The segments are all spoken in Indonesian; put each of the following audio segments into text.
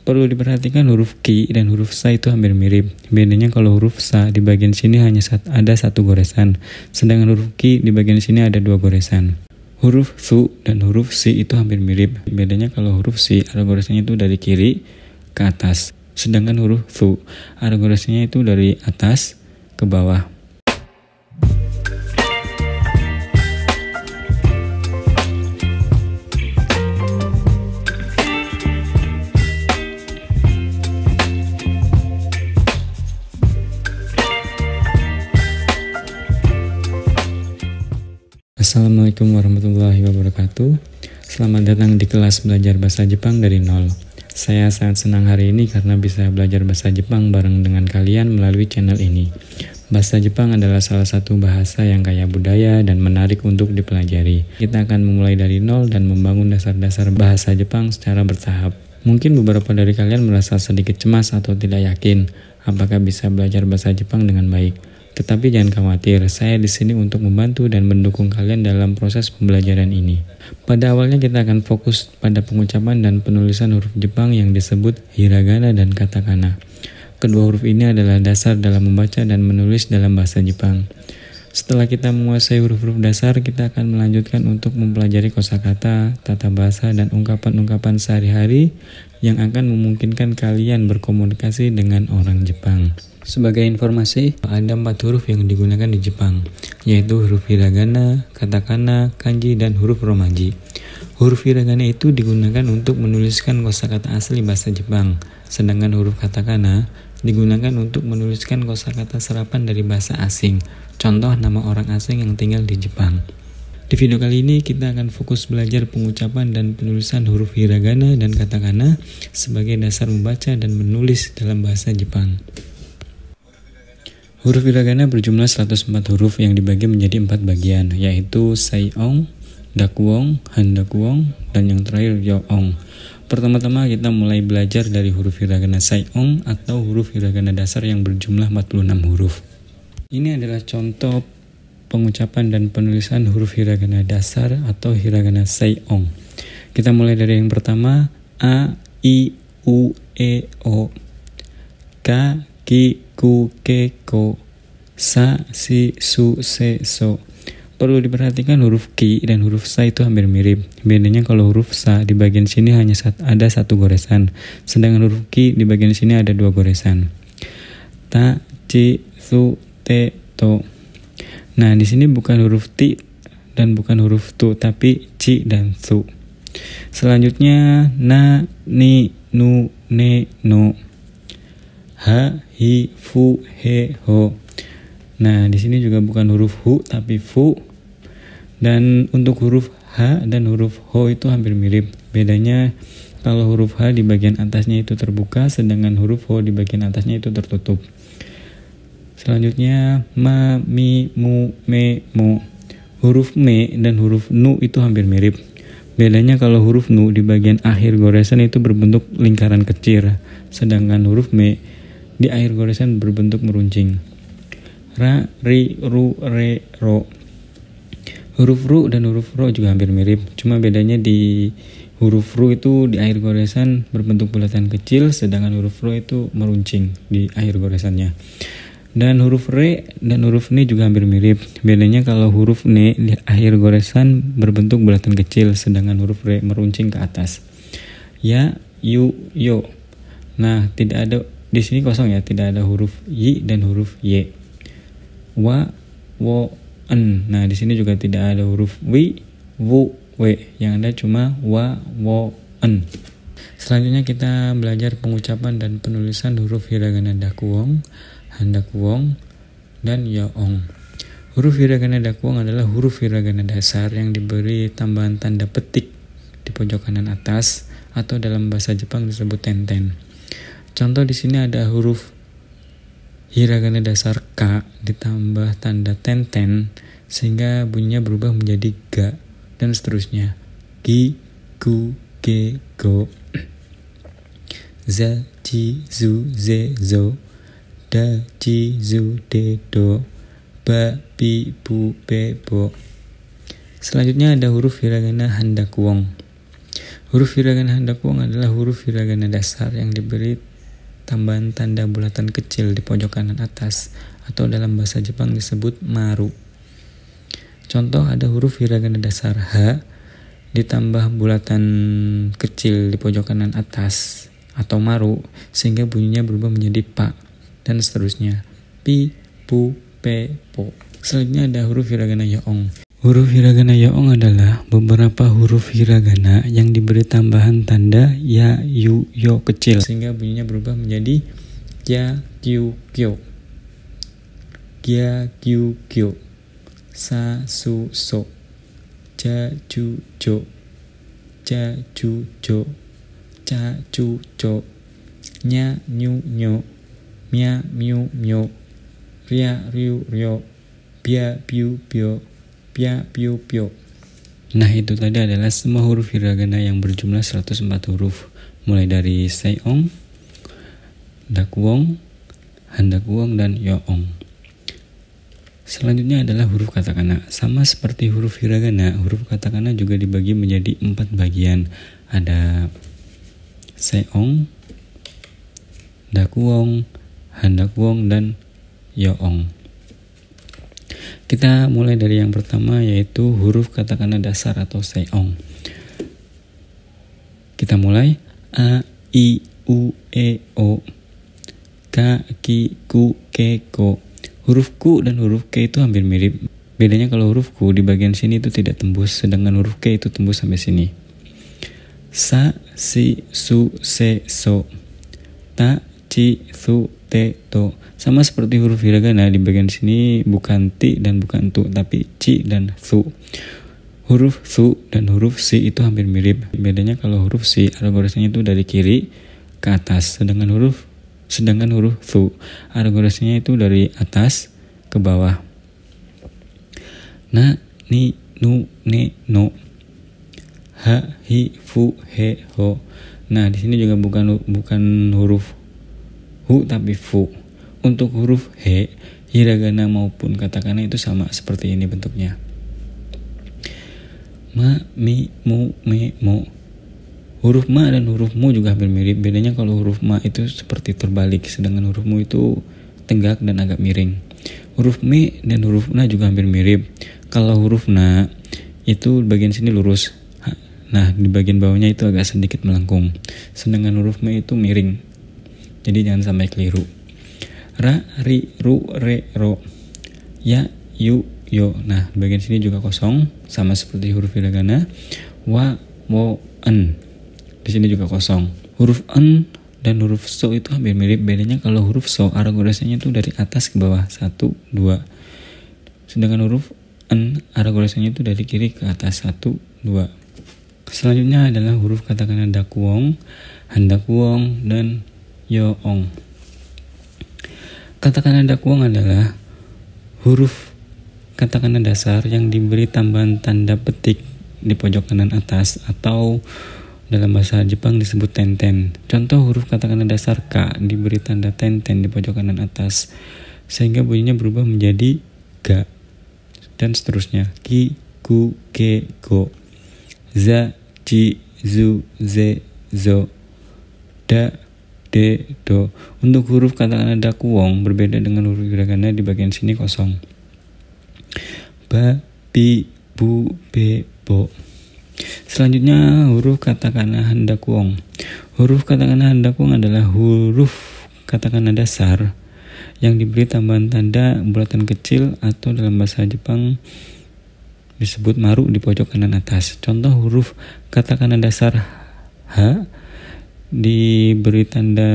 Perlu diperhatikan huruf ki dan huruf sa itu hampir mirip. Bedanya kalau huruf sa di bagian sini hanya ada satu goresan, sedangkan huruf ki di bagian sini ada dua goresan. Huruf su dan huruf si itu hampir mirip. Bedanya kalau huruf si arah goresannya itu dari kiri ke atas, sedangkan huruf su arah goresannya itu dari atas ke bawah. Assalamualaikum warahmatullahi wabarakatuh. Selamat datang di kelas belajar bahasa Jepang dari nol. Saya sangat senang hari ini karena bisa belajar bahasa Jepang bareng dengan kalian melalui channel ini. Bahasa Jepang adalah salah satu bahasa yang kaya budaya dan menarik untuk dipelajari. Kita akan memulai dari nol dan membangun dasar-dasar bahasa Jepang secara bertahap. Mungkin beberapa dari kalian merasa sedikit cemas atau tidak yakin apakah bisa belajar bahasa Jepang dengan baik. Tetapi jangan khawatir, saya di sini untuk membantu dan mendukung kalian dalam proses pembelajaran ini. Pada awalnya kita akan fokus pada pengucapan dan penulisan huruf Jepang yang disebut hiragana dan katakana. Kedua huruf ini adalah dasar dalam membaca dan menulis dalam bahasa Jepang. Setelah kita menguasai huruf-huruf dasar, kita akan melanjutkan untuk mempelajari kosakata, tata bahasa, dan ungkapan-ungkapan sehari-hari yang akan memungkinkan kalian berkomunikasi dengan orang Jepang. Sebagai informasi, ada 4 huruf yang digunakan di Jepang, yaitu huruf hiragana, katakana, kanji, dan huruf romaji. Huruf hiragana itu digunakan untuk menuliskan kosakata asli bahasa Jepang, sedangkan huruf katakana digunakan untuk menuliskan kosakata serapan dari bahasa asing, contoh nama orang asing yang tinggal di Jepang. Di video kali ini kita akan fokus belajar pengucapan dan penulisan huruf hiragana dan katakana sebagai dasar membaca dan menulis dalam bahasa Jepang. Huruf hiragana berjumlah 104 huruf yang dibagi menjadi 4 bagian, yaitu seiong, dakuong, handakuong, dan yang terakhir yoong. Pertama-tama kita mulai belajar dari huruf hiragana seiong atau huruf hiragana dasar yang berjumlah 46 huruf. Ini adalah contoh pengucapan dan penulisan huruf hiragana dasar atau hiragana seiong. Kita mulai dari yang pertama, a, i, u, e, o, ka, ki, ku, ke, ko, sa, si, su, se, so. Perlu diperhatikan huruf ki dan huruf sa itu hampir mirip. Bedanya kalau huruf sa di bagian sini hanya ada satu goresan, sedangkan huruf ki di bagian sini ada dua goresan. Ta, ci, su, te, to. Nah, di sini bukan huruf ti dan bukan huruf tu, tapi ci dan su. Selanjutnya na, ni, nu, ne, no. Ha, hi, fu, he, ho. Nah, di sini juga bukan huruf hu tapi fu. Dan untuk huruf h dan huruf ho itu hampir mirip. Bedanya kalau huruf h di bagian atasnya itu terbuka, sedangkan huruf ho di bagian atasnya itu tertutup. Selanjutnya ma, mi, mu, me, mo. Huruf me dan huruf nu itu hampir mirip. Bedanya kalau huruf nu di bagian akhir goresan itu berbentuk lingkaran kecil, sedangkan huruf me di akhir goresan berbentuk meruncing. Ra, ri, ru, re, ro. Huruf ru dan huruf ro juga hampir mirip, cuma bedanya di huruf ru itu di akhir goresan berbentuk bulatan kecil, sedangkan huruf ro itu meruncing di akhir goresannya. Dan huruf re dan huruf ne juga hampir mirip. Bedanya kalau huruf ne di akhir goresan berbentuk bulatan kecil, sedangkan huruf re meruncing ke atas. Ya, yu, yo. Nah, tidak ada di sini kosong ya, tidak ada huruf y dan huruf y. Wa, wo, en. Nah, di sini juga tidak ada huruf wi, wu, we. Yang ada cuma wa, wo, en. Selanjutnya kita belajar pengucapan dan penulisan huruf hiragana dakuong, handakuong, dan yoong. Huruf hiragana dakuong adalah huruf hiragana dasar yang diberi tambahan tanda petik di pojok kanan atas atau dalam bahasa Jepang disebut tenten. Contoh di sini ada huruf hiragana dasar ka ditambah tanda tenten sehingga bunyinya berubah menjadi ga dan seterusnya. Gi, gu, ge, go. Za, ji, zu, ze, zo. Da, ji, zu, de, do. Ba, bi, bu, be, bo. Selanjutnya ada huruf hiragana handakuong. Huruf hiragana handakuong adalah huruf hiragana dasar yang diberi tambahan tanda bulatan kecil di pojok kanan atas atau dalam bahasa Jepang disebut maru. Contoh ada huruf hiragana dasar H ditambah bulatan kecil di pojok kanan atas atau maru sehingga bunyinya berubah menjadi pa dan seterusnya. Pi, pu, pe, po. Selanjutnya ada huruf hiragana yoong. Huruf hiragana yoong adalah beberapa huruf hiragana yang diberi tambahan tanda ya, yu, yo kecil sehingga bunyinya berubah menjadi ya, kyu, kyo, ya, kyu, kyo, sa, su, so, ja, ju, jo, ja, ju, jo, ca, cu, co, nya, nyu, nyo, mya, myu, myo, ria, ryu, ryo, bia, biu, bio, pia, piu, pio. Nah, itu tadi adalah semua huruf hiragana yang berjumlah 104 huruf, mulai dari seong, dakuong, handakuong, dan yoong. Selanjutnya adalah huruf katakana. Sama seperti huruf hiragana, huruf katakana juga dibagi menjadi 4 bagian. Ada seong, dakuong, handakuong, dan yoong. Kita mulai dari yang pertama, yaitu huruf katakana dasar atau seong. Kita mulai a, i, u, e, o, ka, ki, ku, ke, ko. Huruf ku dan huruf ke itu hampir mirip. Bedanya kalau huruf ku di bagian sini itu tidak tembus, sedangkan huruf ke itu tembus sampai sini. Sa, si, su, se, so. Ta, ci, su, te, to. Sama seperti huruf hiragana, di bagian sini bukan ti dan bukan tu, tapi ci dan su. Huruf su dan huruf si itu hampir mirip. Bedanya kalau huruf si algorismenya itu dari kiri ke atas, sedangkan huruf su algorismenya itu dari atas ke bawah. Na, ni, nu, ne, no. Ha, hi, fu, he, ho. Nah, di sini juga bukan huruf hu tapi fu. Untuk huruf he, hiragana maupun katakana itu sama seperti ini bentuknya. Ma, mi, mu, me, mo. Huruf ma dan huruf mu juga hampir mirip. Bedanya kalau huruf ma itu seperti terbalik, sedangkan huruf mu itu tegak dan agak miring. Huruf me dan huruf na juga hampir mirip. Kalau huruf na itu bagian sini lurus. Nah, di bagian bawahnya itu agak sedikit melengkung. Sedangkan huruf me itu miring. Jadi jangan sampai keliru. Ra, ri, ru, re, ro. Ya, yu, yo. Nah, bagian sini juga kosong, sama seperti huruf hiragana. Wa, wo, en. Di sini juga kosong. Huruf en dan huruf so itu hampir mirip. Bedanya kalau huruf so algorismenya itu dari atas ke bawah, 1, 2. Sedangkan huruf en algorismenya itu dari kiri ke atas, 1, 2. Selanjutnya adalah huruf katakana dakuong, handakuong, dan yoong. Katakana dakuong adalah huruf katakana dasar yang diberi tambahan tanda petik di pojok kanan atas atau dalam bahasa Jepang disebut tenten. Contoh huruf katakana dasar K diberi tanda tenten di pojok kanan atas sehingga bunyinya berubah menjadi ga dan seterusnya. Ki, ku, ke, go. Za, ci, zu, ze, zo. Da, de, do. Untuk huruf katakana dakuong berbeda dengan huruf hiragana, di bagian sini kosong. Ba, bi, bu, be, bo. Selanjutnya huruf katakana handakuong. Huruf katakana handakuong adalah huruf katakana dasar yang diberi tambahan tanda bulatan kecil atau dalam bahasa Jepang disebut maru di pojok kanan atas. Contoh huruf katakana dasar H diberi tanda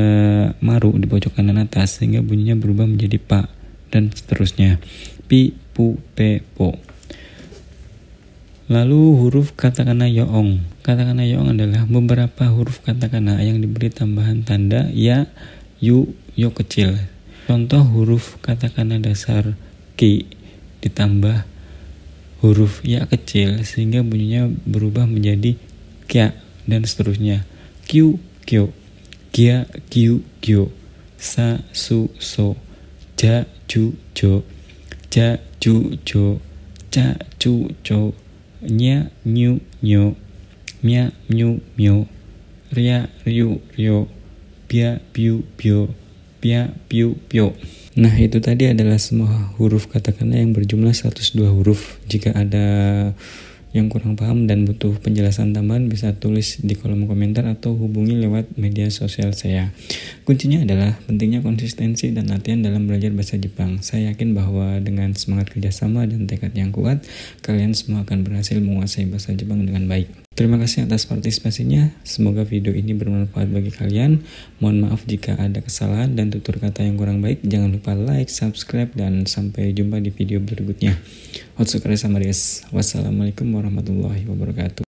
maru di pojok kanan atas sehingga bunyinya berubah menjadi pa dan seterusnya. Pi, pu, pe, po. Lalu huruf katakana yoong. Katakana yoong adalah beberapa huruf katakana yang diberi tambahan tanda ya, yu, yo kecil. Contoh huruf katakana dasar ki ditambah huruf ya kecil sehingga bunyinya berubah menjadi kya dan seterusnya. Q, kyo, kia, kyu, kyo, sa, su, so, ja, ju, jo, ja, ju, jo, ca, cu, co, nya, nyu, nyo, mia, myu, myo, ria, ryu, ryo, bia, biu, bio, pia, piu, pio. Nah, itu tadi adalah semua huruf katakana yang berjumlah 102 huruf. Jika ada yang kurang paham dan butuh penjelasan tambahan, bisa tulis di kolom komentar atau hubungi lewat media sosial saya. Kuncinya adalah pentingnya konsistensi dan latihan dalam belajar bahasa Jepang. Saya yakin bahwa dengan semangat kerjasama dan tekad yang kuat, kalian semua akan berhasil menguasai bahasa Jepang dengan baik. Terima kasih atas partisipasinya. Semoga video ini bermanfaat bagi kalian. Mohon maaf jika ada kesalahan dan tutur kata yang kurang baik. Jangan lupa like, subscribe, dan sampai jumpa di video berikutnya. Otsukare sama desu. Wassalamualaikum warahmatullahi wabarakatuh.